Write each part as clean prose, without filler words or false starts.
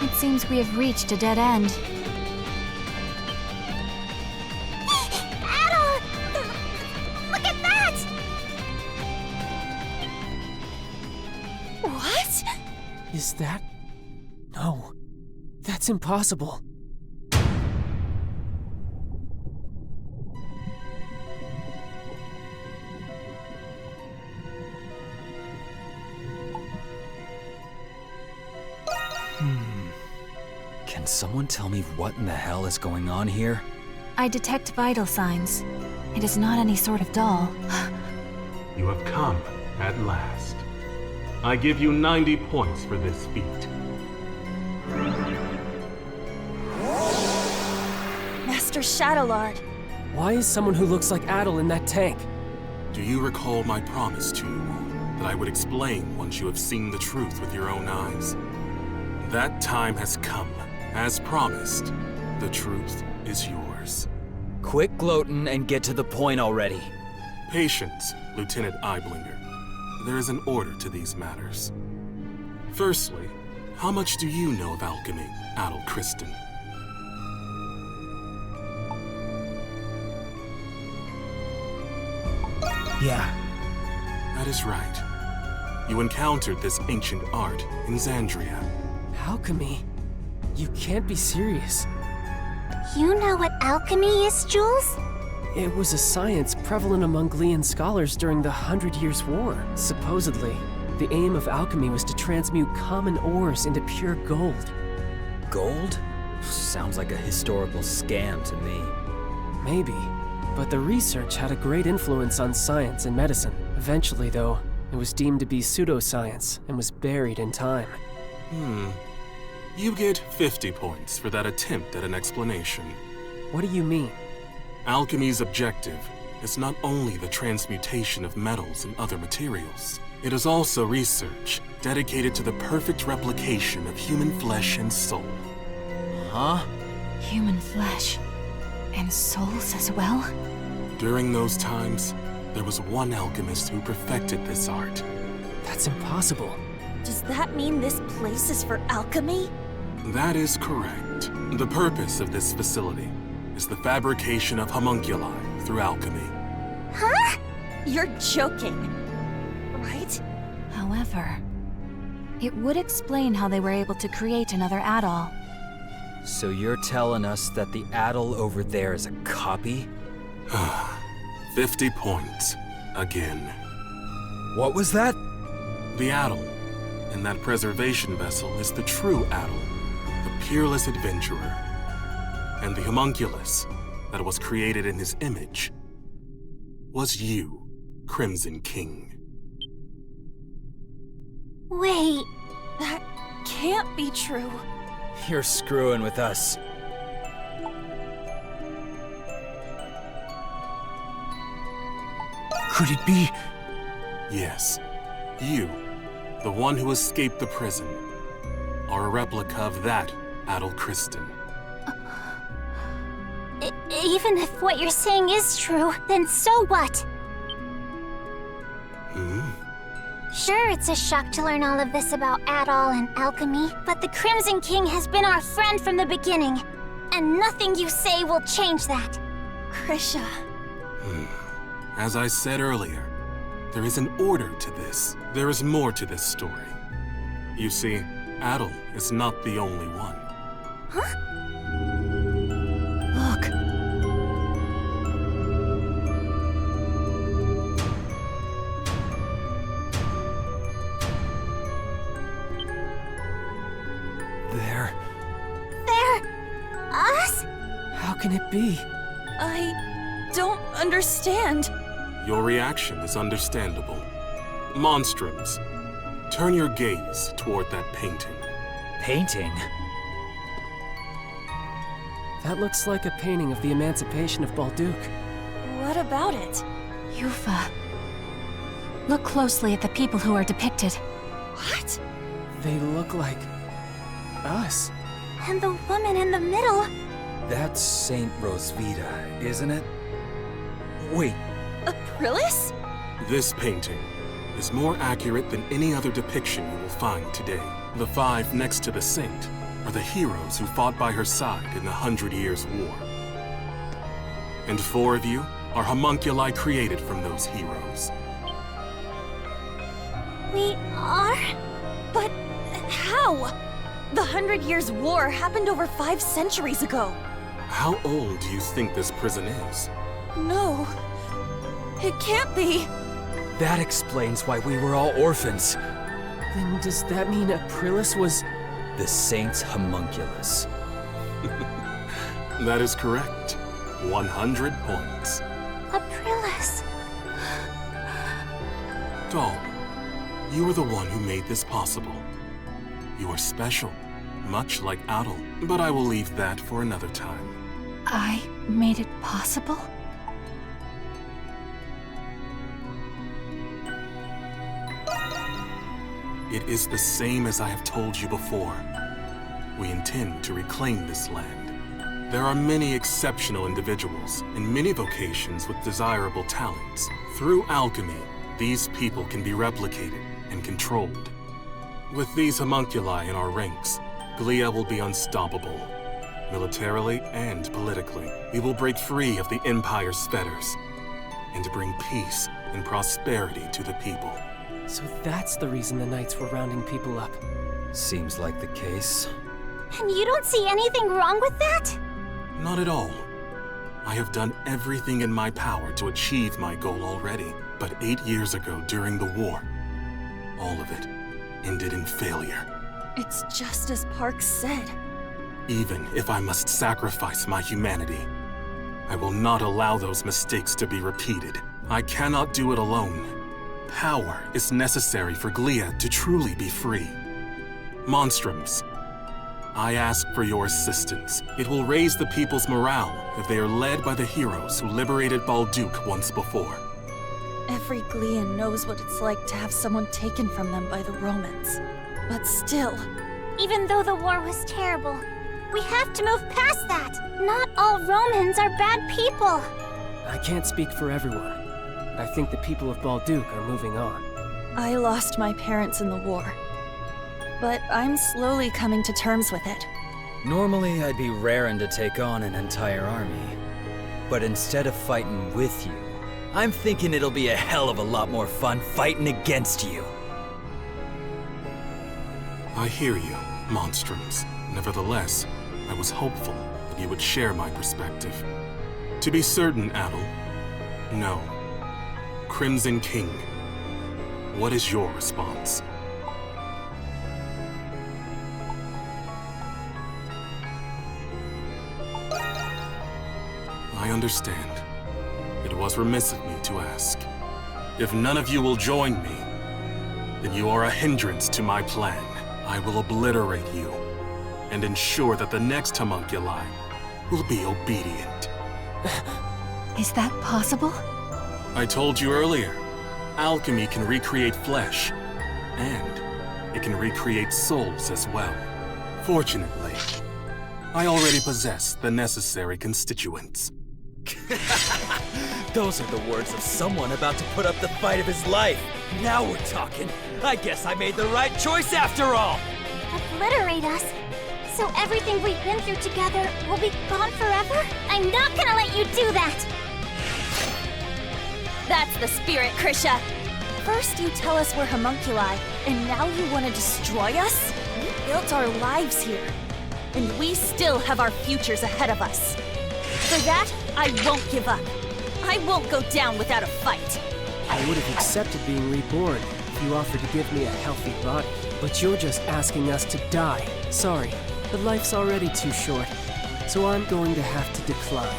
It seems we have reached a dead end. Adol! Look at that! What? Is that... No. That's impossible. Can someone tell me what in the hell is going on here? I detect vital signs. It is not any sort of doll. You have come at last. I give you 90 points for this feat. Master Chatelard. Why is someone who looks like Adol in that tank? Do you recall my promise to you that I would explain once you have seen the truth with your own eyes? That time has come. As promised, the truth is yours. Quit gloating and get to the point already. Patience, Lieutenant Eyeblinger. There is an order to these matters. Firstly, how much do you know of alchemy, Adol Kristen? Yeah. That is right. You encountered this ancient art in Xandria. Alchemy? You can't be serious. You know what alchemy is, Jules? It was a science prevalent among Glean scholars during the 100 Years' War. Supposedly, the aim of alchemy was to transmute common ores into pure gold. Gold? Sounds like a historical scam to me. Maybe, but the research had a great influence on science and medicine. Eventually, though, it was deemed to be pseudoscience and was buried in time. You get 50 points for that attempt at an explanation. What do you mean? Alchemy's objective is not only the transmutation of metals and other materials. It is also research dedicated to the perfect replication of human flesh and soul. Huh? Human flesh. And souls as well? During those times, there was one alchemist who perfected this art. That's impossible. Does that mean this place is for alchemy? That is correct. The purpose of this facility is the fabrication of homunculi through alchemy. Huh? You're joking, right? However, it would explain how they were able to create another Adol. So you're telling us that the Adol over there is a copy? 50 points. Again. What was that? The Adol in that preservation vessel is the true Adol, the peerless adventurer. And the homunculus that was created in his image was you, Crimson King. Wait, that can't be true. You're screwing with us. Could it be? Yes, you, the one who escaped the prison, are a replica of that Adol Kristen. Even if what you're saying is true, then so what? Sure, it's a shock to learn all of this about Adol and alchemy, but the Crimson King has been our friend from the beginning, and nothing you say will change that. Krisha. As I said earlier, there is an order to this. There is more to this story. You see, Adol is not the only one. Huh? Look. Us? How can it be? I don't understand. Your reaction is understandable. Monstrums, turn your gaze toward that painting. Painting? That looks like a painting of the emancipation of Balduc. What about it? Yufa. Look closely at the people who are depicted. What? They look like... us. And the woman in the middle. That's Saint Rosvita, isn't it? Wait, Aprilis? This painting is more accurate than any other depiction you will find today. The five next to the saint are the heroes who fought by her side in the 100 Years' War. And 4 of you are homunculi created from those heroes. We are? But how? The 100 Years' War happened over 5 centuries ago. How old do you think this prison is? No, it can't be. That explains why we were all orphans. Then does that mean Aprilis was... The Saint's homunculus. That is correct. 100 points. Aprilis. Doll, you are the one who made this possible. You are special, much like Adol, but I will leave that for another time. I made it possible? It is the same as I have told you before. We intend to reclaim this land. There are many exceptional individuals and many vocations with desirable talents. Through alchemy, these people can be replicated and controlled. With these homunculi in our ranks, Glia will be unstoppable. Militarily and politically, we will break free of the Empire's fetters and bring peace and prosperity to the people. So that's the reason the Knights were rounding people up. Seems like the case. And you don't see anything wrong with that? Not at all. I have done everything in my power to achieve my goal already. But 8 years ago, during the war, all of it ended in failure. It's just as Park said. Even if I must sacrifice my humanity, I will not allow those mistakes to be repeated. I cannot do it alone. Power is necessary for Glia to truly be free. Monstrums, I ask for your assistance. It will raise the people's morale if they are led by the heroes who liberated Balduke once before. Every Glian knows what it's like to have someone taken from them by the Romans. But still, Even though the war was terrible, we have to move past that. Not all Romans are bad people. I can't speak for everyone, but I think the people of Balduke are moving on. I lost my parents in the war. But I'm slowly coming to terms with it. Normally, I'd be raring to take on an entire army. But instead of fighting with you, I'm thinking it'll be a hell of a lot more fun fighting against you. I hear you, Monstrums. Nevertheless, I was hopeful that you would share my perspective. To be certain, Adol, no. Crimson King, what is your response? I understand. It was remiss of me to ask. If none of you will join me, then you are a hindrance to my plan. I will obliterate you and ensure that the next homunculi will be obedient. Is that possible? I told you earlier, alchemy can recreate flesh, and it can recreate souls as well. Fortunately, I already possess the necessary constituents. Those are the words of someone about to put up the fight of his life. Now we're talking. I guess I made the right choice after all. Obliterate us? So everything we've been through together will be gone forever? I'm not gonna let you do that! That's the spirit, Krisha! First you tell us we're homunculi, and now you want to destroy us? We built our lives here, and we still have our futures ahead of us. For that, I won't give up. I won't go down without a fight. I would have accepted being reborn if you offered to give me a healthy body. But you're just asking us to die. Sorry, but life's already too short, so I'm going to have to decline.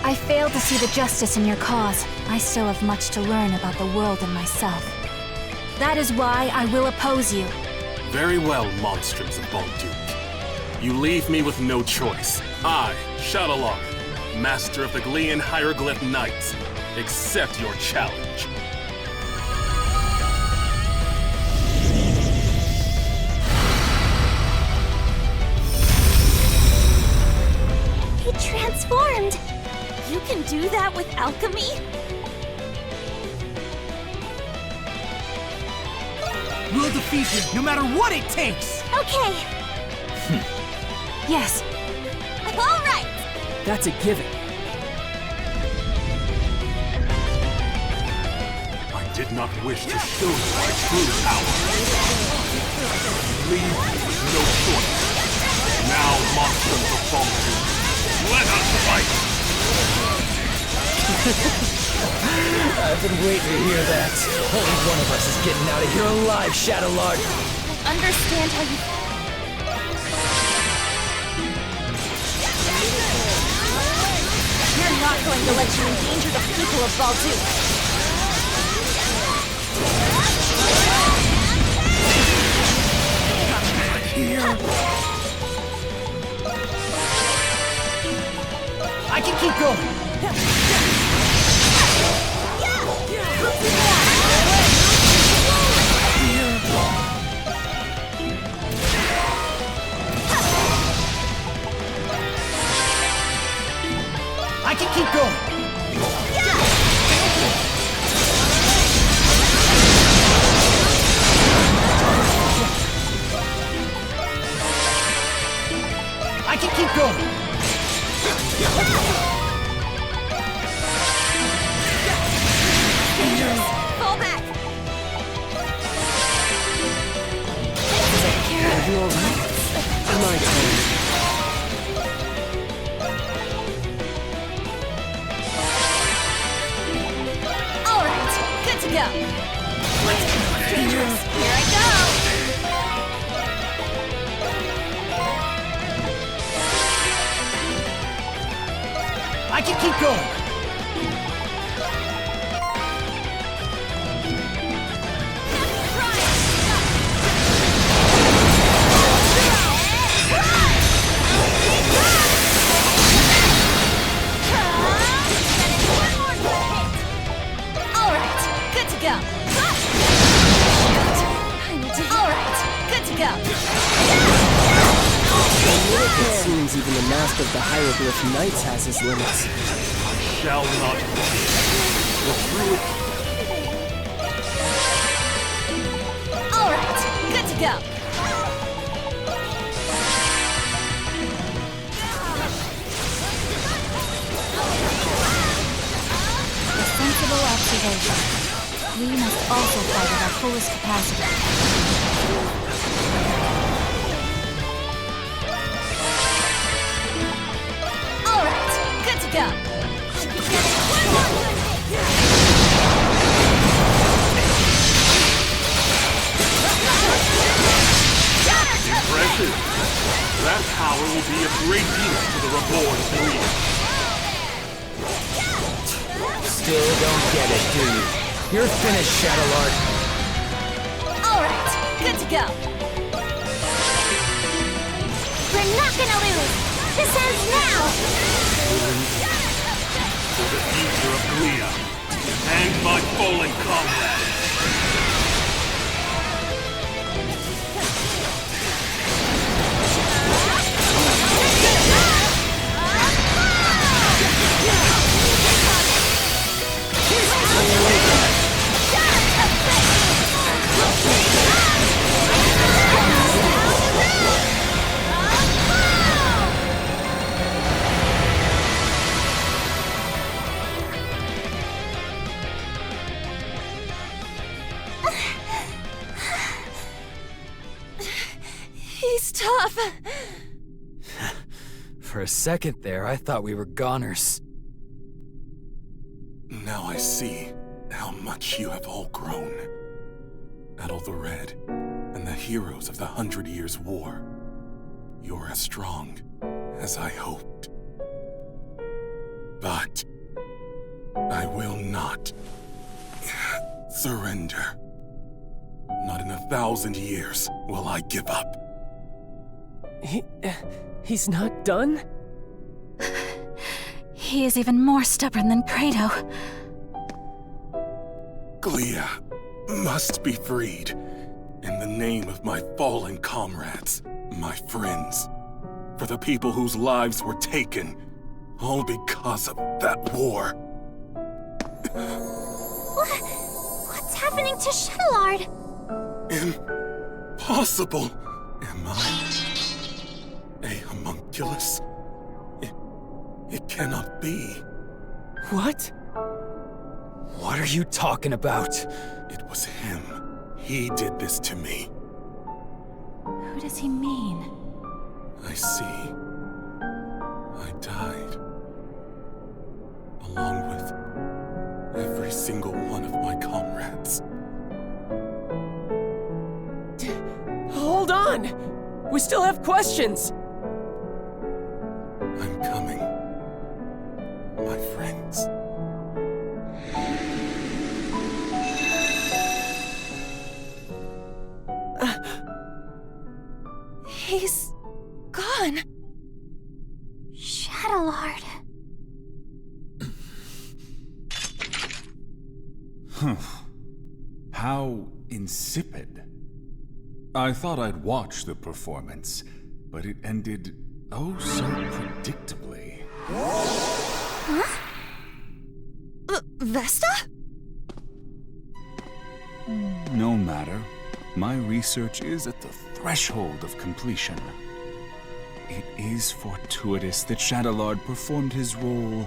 I fail to see the justice in your cause. I still have much to learn about the world and myself. That is why I will oppose you. Very well, Monstrums of Balduke. You leave me with no choice. I, Chatelard, Master of the Glian Hieroglyph Knights, accept your challenge. He transformed! You can do that with alchemy? We'll defeat him, no matter what it takes! Okay, Yes. All right! That's a given. I did not wish to show you my true power. Leave with no choice. Now Monstrum will fall to. Let us fight! I've been waiting to hear that. Only one of us is getting out of here alive, Chatelard. Understand how you... We're not going to let you endanger the people of Baldu. I can keep going. I can keep going. I can keep going. Fall back! Are you alright? My turn. All right, good to go. Here I go! I can keep going. Alright, good to go. Alright, good to go. It seems even the master of the hieroglyph knights has his limits. Shall not the true Alright, good to go. A sensible observation. We must also fight at our fullest capacity. Alright, good to go. impressive. That power will be a great deal to the reborn breed. Still don't get it, do you? You're finished, Chatelard. Alright, good to go. We're not gonna lose! This ends now! For the future of Glia and my fallen comrades. He's tough. For a second there, I thought we were goners. Now I see how much you have all grown. Adol the Red and the heroes of the 100 Years' War. You're as strong as I hoped. But I will not surrender. Not in 1,000 years will I give up. He's not done? He is even more stubborn than Credo. Glia must be freed in the name of my fallen comrades, my friends, for the people whose lives were taken, all because of that war. What's happening to Chatelard? Impossible! Am I a homunculus? homunculus. It cannot be. What? What are you talking about? It was him. He did this to me. Who does he mean? I see. I died. Along with every single one of my comrades. Hold on! We still have questions! I'm coming. My friends. He's gone. Chatelard. How insipid. I thought I'd watch the performance, but it ended oh so predictably. Vesta? No matter. My research is at the threshold of completion. It is fortuitous that Chatelard performed his role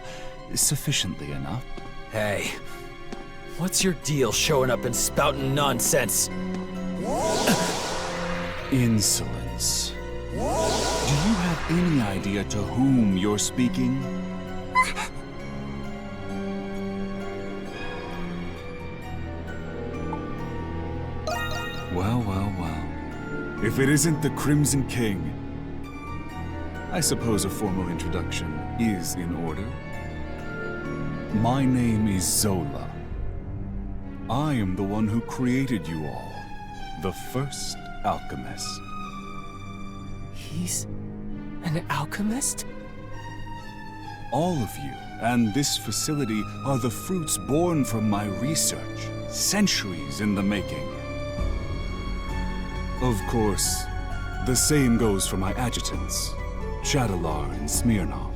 sufficiently enough. Hey, what's your deal showing up and spouting nonsense? Insolence. Do you have any idea to whom you're speaking? Well, well, well. If it isn't the Crimson King, I suppose a formal introduction is in order. My name is Zola. I am the one who created you all, the first alchemist. He's an alchemist? All of you and this facility are the fruits born from my research, centuries in the making. Of course, the same goes for my adjutants, Chatelard and Smirnov.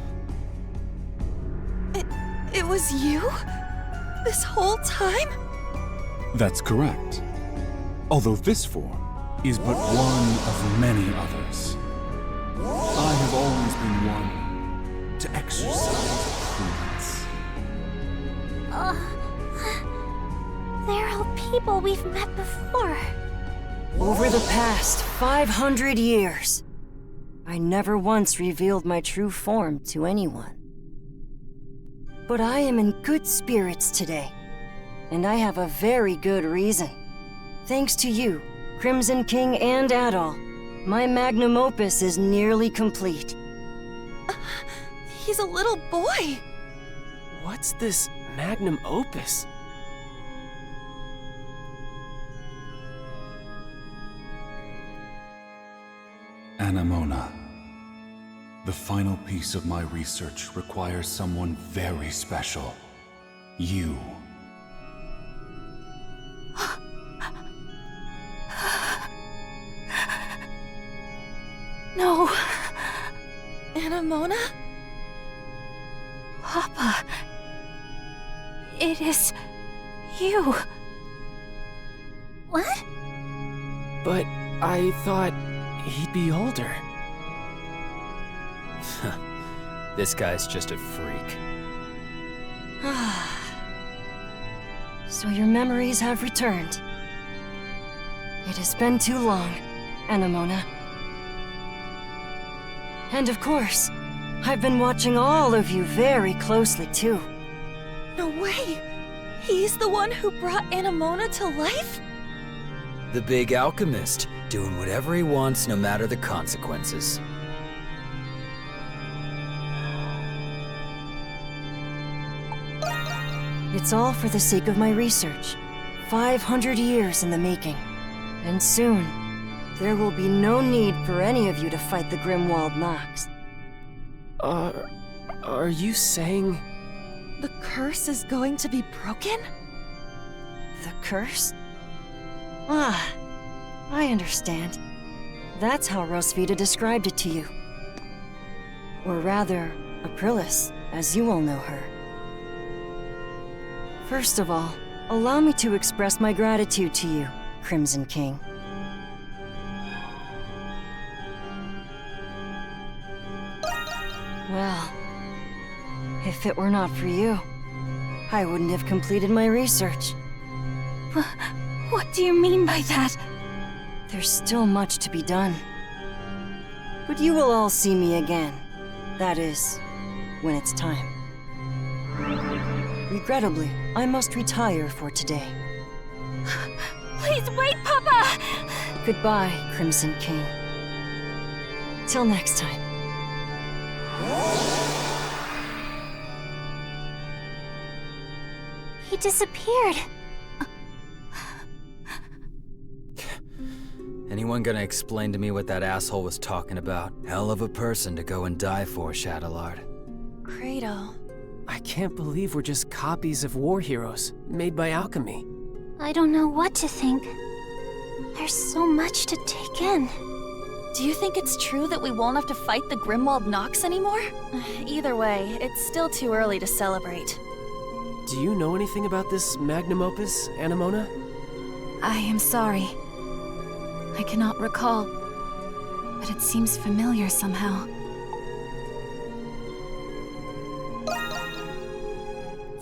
It was you? This whole time? That's correct. Although this form is but one of many others. I have always been one to exercise prudence. They're all people we've met before. Over the past 500 years, I never once revealed my true form to anyone. But I am in good spirits today, and I have a very good reason. Thanks to you, Crimson King and Adol, my magnum opus is nearly complete. He's a little boy. What's this magnum opus? Anemona. The final piece of my research requires someone very special. You. No. Anemona? Papa. It is you. What? But I thought he'd be older. This guy's just a freak. So your memories have returned. It has been too long, Anemona. And of course, I've been watching all of you very closely too. No way! He's the one who brought Anemona to life? The big alchemist, doing whatever he wants no matter the consequences. It's all for the sake of my research. 500 years in the making. And soon, there will be no need for any of you to fight the Grimwald Nox. Are you saying... The curse is going to be broken? The curse? Ah, I understand. That's how Rosvita described it to you. Or rather, Aprilis, as you all know her. First of all, allow me to express my gratitude to you, Crimson King. Well, if it were not for you, I wouldn't have completed my research. What do you mean by that? There's still much to be done. But you will all see me again. That is, when it's time. Regrettably, I must retire for today. Please wait, Papa! Goodbye, Crimson King. Till next time. He disappeared. Anyone gonna explain to me what that asshole was talking about? Hell of a person to go and die for, Chatelard. Credo. I can't believe we're just copies of war heroes, made by alchemy. I don't know what to think. There's so much to take in. Do you think it's true that we won't have to fight the Grimwald Nox anymore? Either way, it's still too early to celebrate. Do you know anything about this magnum opus, Anemona? I am sorry. I cannot recall, but it seems familiar somehow.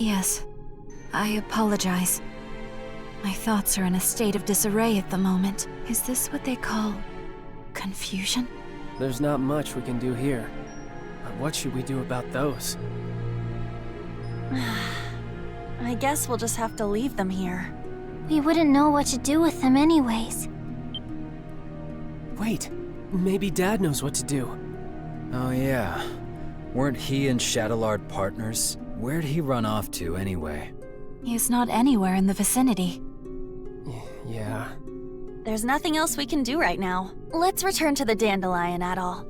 Yes, I apologize. My thoughts are in a state of disarray at the moment. Is this what they call confusion? There's not much we can do here. But what should we do about those? I guess we'll just have to leave them here. We wouldn't know what to do with them anyways. Wait, maybe Dad knows what to do. Oh yeah. Weren't he and Chatelard partners? Where'd he run off to anyway? He is not anywhere in the vicinity. Yeah. There's nothing else we can do right now. Let's return to the Dandelion Atoll.